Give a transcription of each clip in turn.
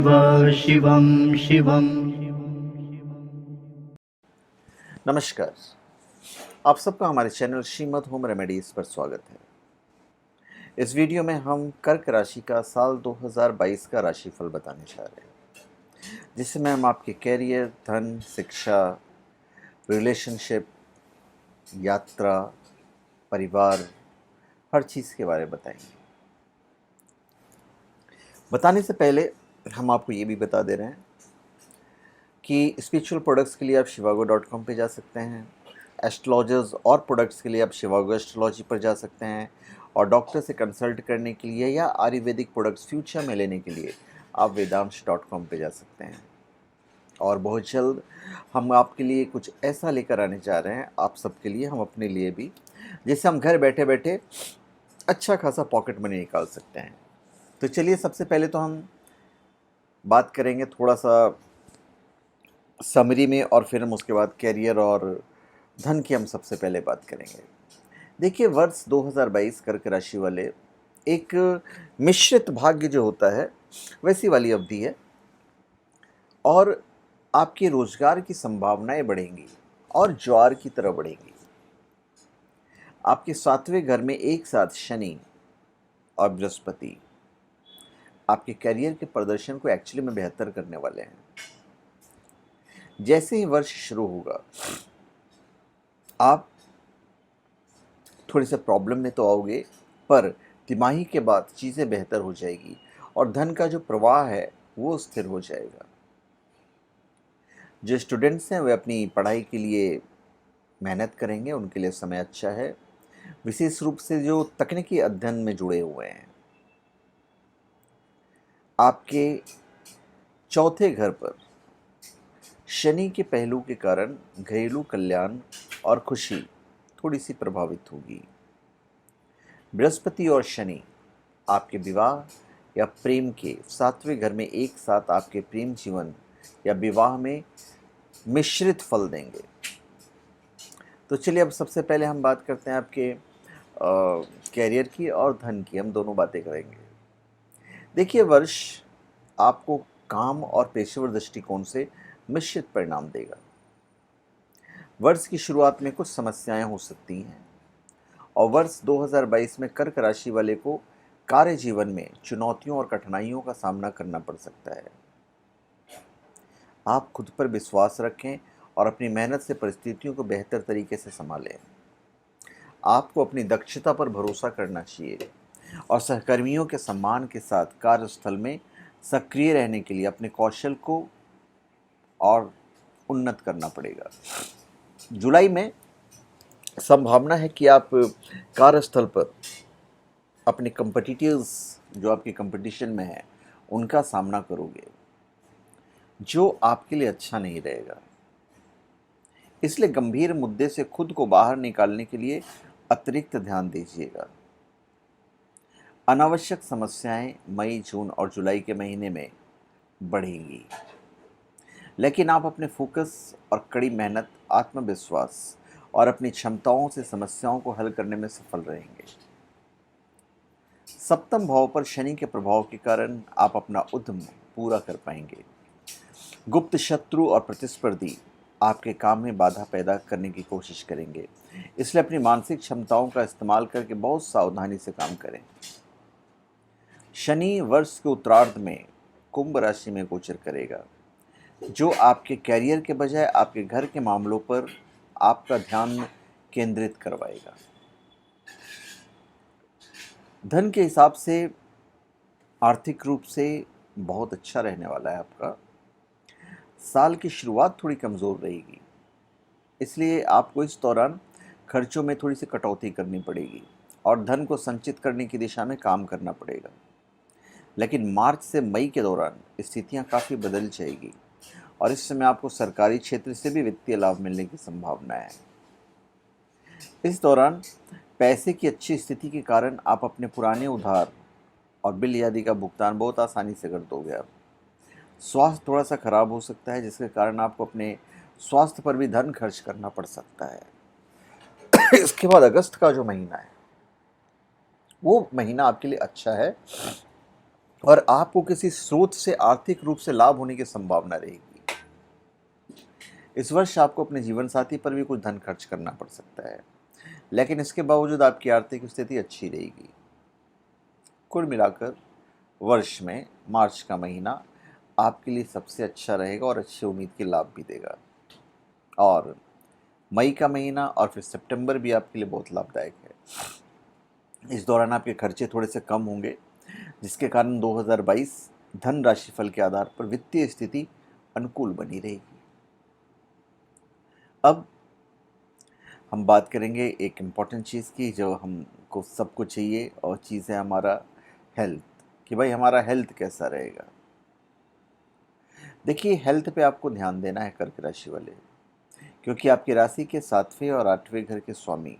शिवं शिवं। नमस्कार, आप सबका हमारे चैनल श्रीमद् होम रेमेडीज़ पर स्वागत है। इस वीडियो में हम कर्क राशि का साल 2022 का राशिफल बताने जा रहे हैं, जिसमें हम आपके कैरियर, धन, शिक्षा, रिलेशनशिप, यात्रा, परिवार, हर चीज़ के बारे में बताएंगे। बताने से पहले हम आपको ये भी बता दे रहे हैं कि स्पिरिचुअल प्रोडक्ट्स के लिए आप shivago.com पे जा सकते हैं। एस्ट्रोलॉजर्स और प्रोडक्ट्स के लिए आप शिवागो एस्ट्रोलॉजी पर जा सकते हैं, और डॉक्टर से कंसल्ट करने के लिए या आयुर्वेदिक प्रोडक्ट्स फ्यूचर में लेने के लिए आप वेदांश.com पे जा सकते हैं। और बहुत जल्द हम आपके लिए कुछ ऐसा लेकर आने जा रहे हैं, आप सबके लिए, हम अपने लिए भी, जिससे हम घर बैठे बैठे अच्छा खासा पॉकेट मनी निकाल सकते हैं। तो चलिए, सबसे पहले तो हम बात करेंगे थोड़ा सा समरी में, और फिर हम उसके बाद कैरियर और धन की हम सबसे पहले बात करेंगे। देखिए, वर्ष 2022 कर्क राशि वाले एक मिश्रित भाग्य जो होता है वैसी वाली अवधि है, और आपके रोजगार की संभावनाएं बढ़ेंगी और ज्वार की तरह बढ़ेंगी। आपके 7वें घर में एक साथ शनि और बृहस्पति आपके करियर के प्रदर्शन को एक्चुअली में बेहतर करने वाले हैं। जैसे ही वर्ष शुरू होगा, आप थोड़े से प्रॉब्लम में तो आओगे, पर तिमाही के बाद चीज़ें बेहतर हो जाएगी और धन का जो प्रवाह है वो स्थिर हो जाएगा। जो स्टूडेंट्स हैं वे अपनी पढ़ाई के लिए मेहनत करेंगे, उनके लिए समय अच्छा है। विशेष रूप से जो तकनीकी अध्ययन में जुड़े हुए हैं, आपके चौथे घर पर शनि के पहलू के कारण घरेलू कल्याण और खुशी थोड़ी सी प्रभावित होगी। बृहस्पति और शनि आपके विवाह या प्रेम के 7वें घर में एक साथ आपके प्रेम जीवन या विवाह में मिश्रित फल देंगे। तो चलिए, अब सबसे पहले हम बात करते हैं आपके कैरियर की और धन की, हम दोनों बातें करेंगे। देखिए, वर्ष आपको काम और पेशेवर दृष्टिकोण से मिश्रित परिणाम देगा। वर्ष की शुरुआत में कुछ समस्याएं हो सकती हैं, और वर्ष 2022 में कर्क राशि वाले को कार्य जीवन में चुनौतियों और कठिनाइयों का सामना करना पड़ सकता है। आप खुद पर विश्वास रखें और अपनी मेहनत से परिस्थितियों को बेहतर तरीके से संभालें। आपको अपनी दक्षता पर भरोसा करना चाहिए और सहकर्मियों के सम्मान के साथ कार्यस्थल में सक्रिय रहने के लिए अपने कौशल को और उन्नत करना पड़ेगा। जुलाई में संभावना है कि आप कार्यस्थल पर अपने कंपटीटर्स, जो आपके कंपटीशन में है, उनका सामना करोगे, जो आपके लिए अच्छा नहीं रहेगा। इसलिए गंभीर मुद्दे से खुद को बाहर निकालने के लिए अतिरिक्त ध्यान दीजिएगा। अनावश्यक समस्याएं मई, जून और जुलाई के महीने में बढ़ेंगी, लेकिन आप अपने फोकस और कड़ी मेहनत, आत्मविश्वास और अपनी क्षमताओं से समस्याओं को हल करने में सफल रहेंगे। सप्तम भाव पर शनि के प्रभाव के कारण आप अपना उद्यम पूरा कर पाएंगे। गुप्त शत्रु और प्रतिस्पर्धी आपके काम में बाधा पैदा करने की कोशिश करेंगे, इसलिए अपनी मानसिक क्षमताओं का इस्तेमाल करके बहुत सावधानी से काम करें। शनि वर्ष के उत्तरार्ध में कुंभ राशि में गोचर करेगा, जो आपके कैरियर के बजाय आपके घर के मामलों पर आपका ध्यान केंद्रित करवाएगा। धन के हिसाब से आर्थिक रूप से बहुत अच्छा रहने वाला है आपका। साल की शुरुआत थोड़ी कमज़ोर रहेगी, इसलिए आपको इस दौरान खर्चों में थोड़ी सी कटौती करनी पड़ेगी और धन को संचित करने की दिशा में काम करना पड़ेगा। लेकिन मार्च से मई के दौरान स्थितियां काफ़ी बदल जाएगी, और इस समय आपको सरकारी क्षेत्र से भी वित्तीय लाभ मिलने की संभावना है। इस दौरान पैसे की अच्छी स्थिति के कारण आप अपने पुराने उधार और बिल आदि का भुगतान बहुत आसानी से कर दोगे। आप स्वास्थ्य थोड़ा सा खराब हो सकता है, जिसके कारण आपको अपने स्वास्थ्य पर भी धन खर्च करना पड़ सकता है। इसके बाद अगस्त का जो महीना है, वो महीना आपके लिए अच्छा है। और आपको किसी स्रोत से आर्थिक रूप से लाभ होने की संभावना रहेगी। इस वर्ष आपको अपने जीवन साथी पर भी कुछ धन खर्च करना पड़ सकता है, लेकिन इसके बावजूद आपकी आर्थिक स्थिति अच्छी रहेगी। कुल मिलाकर वर्ष में मार्च का महीना आपके लिए सबसे अच्छा रहेगा और अच्छी उम्मीद के लाभ भी देगा। और मई का महीना और फिर सितंबर भी आपके लिए बहुत लाभदायक है। इस दौरान आपके खर्चे थोड़े से कम होंगे, जिसके कारण 2022 धन राशिफल के आधार पर वित्तीय स्थिति अनुकूल बनी रहेगी। अब हम बात करेंगे एक इम्पॉर्टेंट चीज़ की जो हमको सबको चाहिए, और चीज़ है हमारा हेल्थ, कि भाई हमारा हेल्थ कैसा रहेगा। देखिए, हेल्थ पे आपको ध्यान देना है कर्क राशि वाले, क्योंकि आपकी राशि के 7वें और 8वें घर के स्वामी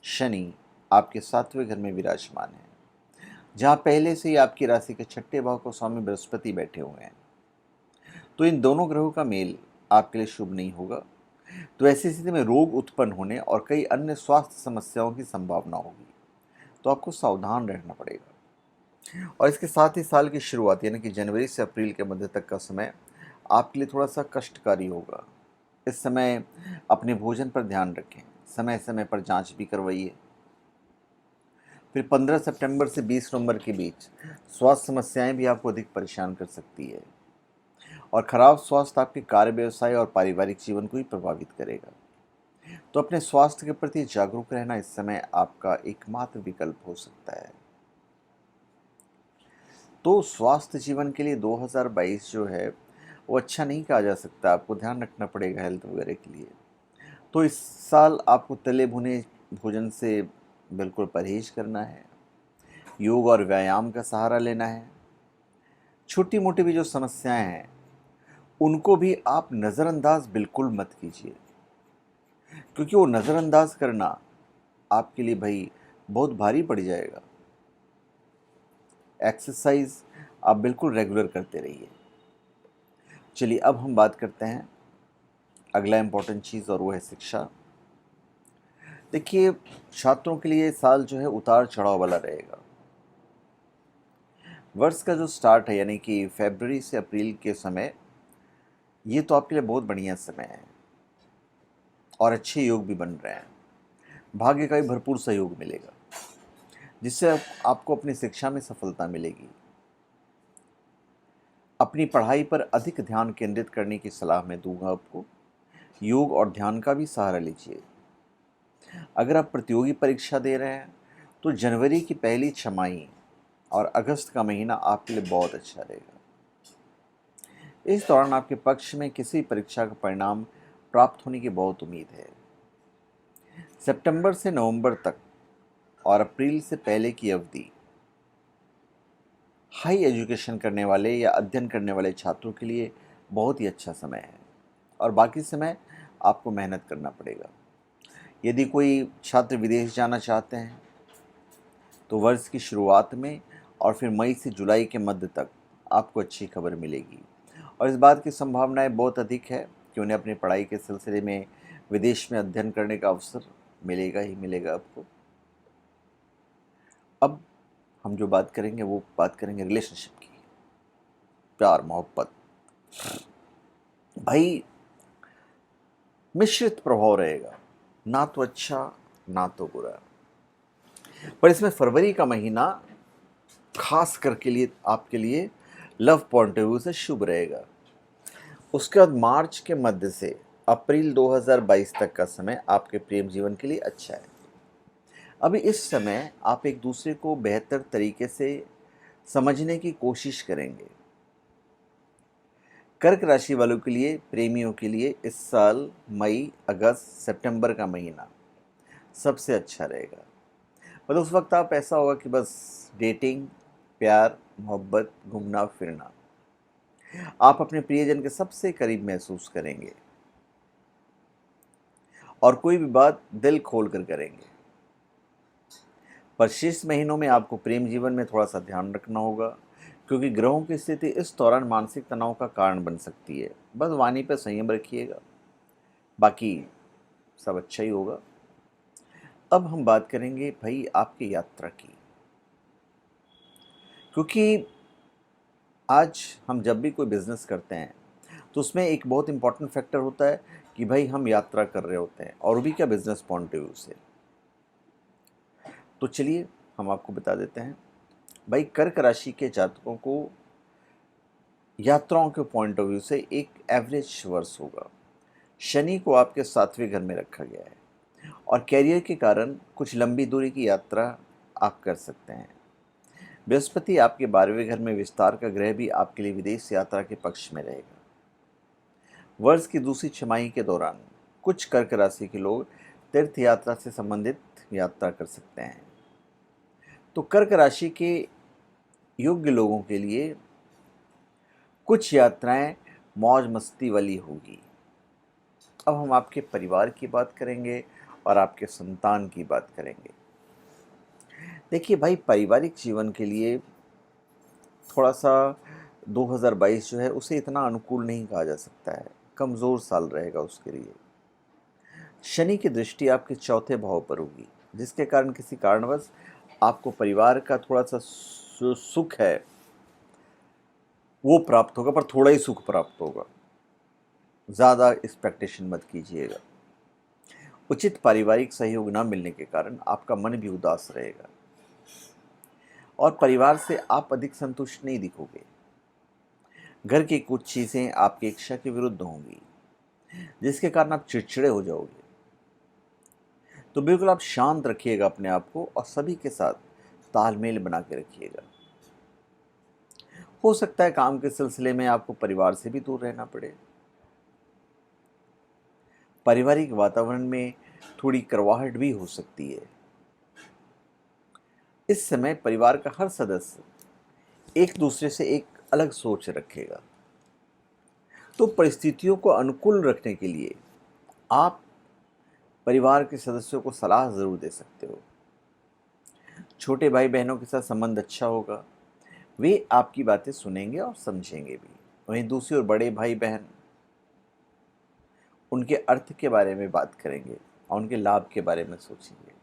शनि आपके 7वें घर में विराजमान है, जहाँ पहले से ही आपकी राशि के 6ठे भाव को स्वामी बृहस्पति बैठे हुए हैं। तो इन दोनों ग्रहों का मेल आपके लिए शुभ नहीं होगा। तो ऐसी स्थिति में रोग उत्पन्न होने और कई अन्य स्वास्थ्य समस्याओं की संभावना होगी, तो आपको सावधान रहना पड़ेगा। और इसके साथ ही साल की शुरुआत यानी कि जनवरी से अप्रैल के मध्य तक का समय आपके लिए थोड़ा सा कष्टकारी होगा। इस समय अपने भोजन पर ध्यान रखें, समय समय पर जांच भी करवाइए। फिर 15 सितंबर से 20 नवंबर के बीच स्वास्थ्य समस्याएं भी आपको अधिक परेशान कर सकती है, और खराब स्वास्थ्य आपके कार्य व्यवसाय और पारिवारिक जीवन को ही प्रभावित करेगा। तो अपने स्वास्थ्य के प्रति जागरूक रहना इस समय आपका एकमात्र विकल्प हो सकता है। तो स्वास्थ्य जीवन के लिए 2022 जो है वो अच्छा नहीं कहा जा सकता, आपको ध्यान रखना पड़ेगा हेल्थ वगैरह के लिए। तो इस साल आपको तले भुने भोजन से बिल्कुल परहेज करना है, योग और व्यायाम का सहारा लेना है। छोटी मोटी भी जो समस्याएं हैं उनको भी आप नज़रअंदाज बिल्कुल मत कीजिए, क्योंकि वो नज़रअंदाज करना आपके लिए भाई बहुत भारी पड़ जाएगा। एक्सरसाइज आप बिल्कुल रेगुलर करते रहिए। चलिए, अब हम बात करते हैं अगला इम्पोर्टेंट चीज़, और वो है शिक्षा। देखिए, छात्रों के लिए साल जो है उतार चढ़ाव वाला रहेगा। वर्ष का जो स्टार्ट है यानी कि फरवरी से अप्रैल के समय, ये तो आपके लिए बहुत बढ़िया समय है और अच्छे योग भी बन रहे हैं। भाग्य का भी भरपूर सहयोग मिलेगा, जिससे आपको अपनी शिक्षा में सफलता मिलेगी। अपनी पढ़ाई पर अधिक ध्यान केंद्रित करने की सलाह मैं दूंगा आपको। योग और ध्यान का भी सहारा लीजिए। अगर आप प्रतियोगी परीक्षा दे रहे हैं तो जनवरी की पहली छमाही और अगस्त का महीना आपके लिए बहुत अच्छा रहेगा। इस दौरान आपके पक्ष में किसी परीक्षा का परिणाम प्राप्त होने की बहुत उम्मीद है। सितंबर से नवंबर तक और अप्रैल से पहले की अवधि हाई एजुकेशन करने वाले या अध्ययन करने वाले छात्रों के लिए बहुत ही अच्छा समय है, और बाकी समय आपको मेहनत करना पड़ेगा। यदि कोई छात्र विदेश जाना चाहते हैं तो वर्ष की शुरुआत में और फिर मई से जुलाई के मध्य तक आपको अच्छी खबर मिलेगी, और इस बात की संभावनाएं बहुत अधिक है कि उन्हें अपनी पढ़ाई के सिलसिले में विदेश में अध्ययन करने का अवसर मिलेगा ही मिलेगा आपको। अब हम जो बात करेंगे वो बात करेंगे रिलेशनशिप की, प्यार मोहब्बत। भाई, मिश्रित प्रभाव रहेगा, ना तो अच्छा ना तो बुरा। पर इसमें फरवरी का महीना खास करके लिए आपके लिए लव पॉइंट ऑफ व्यू से शुभ रहेगा। उसके बाद मार्च के मध्य से अप्रैल 2022 तक का समय आपके प्रेम जीवन के लिए अच्छा है। अभी इस समय आप एक दूसरे को बेहतर तरीके से समझने की कोशिश करेंगे। कर्क राशि वालों के लिए, प्रेमियों के लिए इस साल मई अगस्त सितंबर का महीना सबसे अच्छा रहेगा। मतलब उस वक्त आप ऐसा होगा कि बस डेटिंग, प्यार मोहब्बत, घूमना फिरना आप अपने प्रियजन के सबसे करीब महसूस करेंगे, और कोई भी बात दिल खोल कर करेंगे। पर शेष महीनों में आपको प्रेम जीवन में थोड़ा सा ध्यान रखना होगा, क्योंकि ग्रहों की स्थिति इस दौरान मानसिक तनाव का कारण बन सकती है। बस वाणी पर संयम रखिएगा, बाकी सब अच्छा ही होगा। अब हम बात करेंगे भाई आपकी यात्रा की, क्योंकि आज हम जब भी कोई बिज़नेस करते हैं तो उसमें एक बहुत इम्पॉर्टेंट फैक्टर होता है कि भाई हम यात्रा कर रहे होते हैं, और वो भी क्या, बिज़नेस पॉइंट ऑफ व्यू से। तो चलिए हम आपको बता देते हैं, भाई कर्क राशि के जातकों को यात्राओं के पॉइंट ऑफ व्यू से एक एवरेज वर्ष होगा। शनि को आपके 7वें घर में रखा गया है, और कैरियर के कारण कुछ लंबी दूरी की यात्रा आप कर सकते हैं। बृहस्पति आपके 12वें घर में विस्तार का ग्रह भी आपके लिए विदेश यात्रा के पक्ष में रहेगा। वर्ष की दूसरी छमाही के दौरान कुछ कर्क राशि के लोग तीर्थ यात्रा से संबंधित यात्रा कर सकते हैं। तो कर्क राशि के योग्य लोगों के लिए कुछ यात्राएं मौज मस्ती वाली होगी। अब हम आपके परिवार की बात करेंगे और आपके संतान की बात करेंगे। देखिए भाई, पारिवारिक जीवन के लिए थोड़ा सा 2022 जो है उसे इतना अनुकूल नहीं कहा जा सकता है, कमज़ोर साल रहेगा उसके लिए। शनि की दृष्टि आपके चौथे भाव पर होगी, जिसके कारण किसी कारणवश आपको परिवार का थोड़ा सा सुख है वो प्राप्त होगा, पर थोड़ा ही सुख प्राप्त होगा, ज़्यादा एक्सपेक्टेशन मत कीजिएगा। उचित पारिवारिक सहयोग न मिलने के कारण आपका मन भी उदास रहेगा, और परिवार से आप अधिक संतुष्ट नहीं दिखोगे। घर की कुछ चीज़ें आपकी इच्छा के विरुद्ध होंगी, जिसके कारण आप चिड़चिड़े हो जाओगे। तो बिल्कुल आप शांत रखिएगा अपने आप को, और सभी के साथ तालमेल बना के रखिएगा। हो सकता है काम के सिलसिले में आपको परिवार से भी दूर रहना पड़े। पारिवारिक वातावरण में थोड़ी कड़वाहट भी हो सकती है। इस समय परिवार का हर सदस्य एक दूसरे से एक अलग सोच रखेगा। तो परिस्थितियों को अनुकूल रखने के लिए आप परिवार के सदस्यों को सलाह ज़रूर दे सकते हो। छोटे भाई बहनों के साथ संबंध अच्छा होगा, वे आपकी बातें सुनेंगे और समझेंगे भी। वहीं दूसरी ओर बड़े भाई बहन उनके अर्थ के बारे में बात करेंगे और उनके लाभ के बारे में सोचेंगे।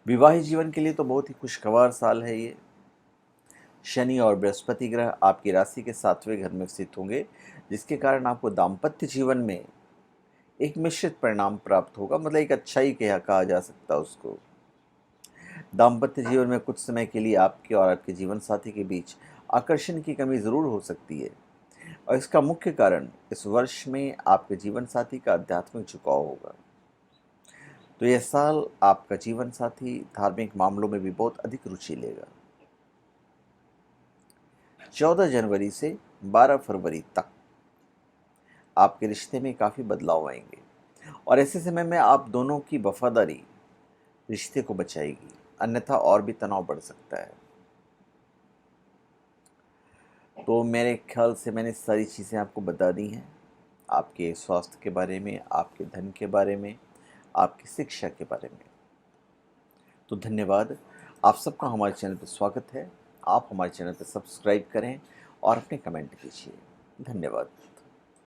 विवाहित जीवन के लिए तो बहुत ही खुशगवार साल है ये। शनि और बृहस्पति ग्रह आपकी राशि के 7वें घर में स्थित होंगे, जिसके कारण आपको दाम्पत्य जीवन में एक मिश्रित परिणाम प्राप्त होगा। मतलब एक अच्छा ही कहा जा सकता है उसको। दाम्पत्य जीवन में कुछ समय के लिए आपके और आपके जीवन साथी के बीच आकर्षण की कमी ज़रूर हो सकती है, और इसका मुख्य कारण इस वर्ष में आपके जीवन साथी का आध्यात्मिक झुकाव होगा। तो यह साल आपका जीवन साथी धार्मिक मामलों में भी बहुत अधिक रुचि लेगा। 14 जनवरी से 12 फरवरी तक आपके रिश्ते में काफ़ी बदलाव आएंगे, और ऐसे समय में आप दोनों की वफादारी रिश्ते को बचाएगी, अन्यथा और भी तनाव बढ़ सकता है। तो मेरे ख्याल से मैंने सारी चीज़ें आपको बता दी हैं, आपके स्वास्थ्य के बारे में, आपके धन के बारे में, आपकी शिक्षा के बारे में। तो धन्यवाद। आप सबका हमारे चैनल पर स्वागत है। आप हमारे चैनल पर सब्सक्राइब करें और अपने कमेंट कीजिए। धन्यवाद।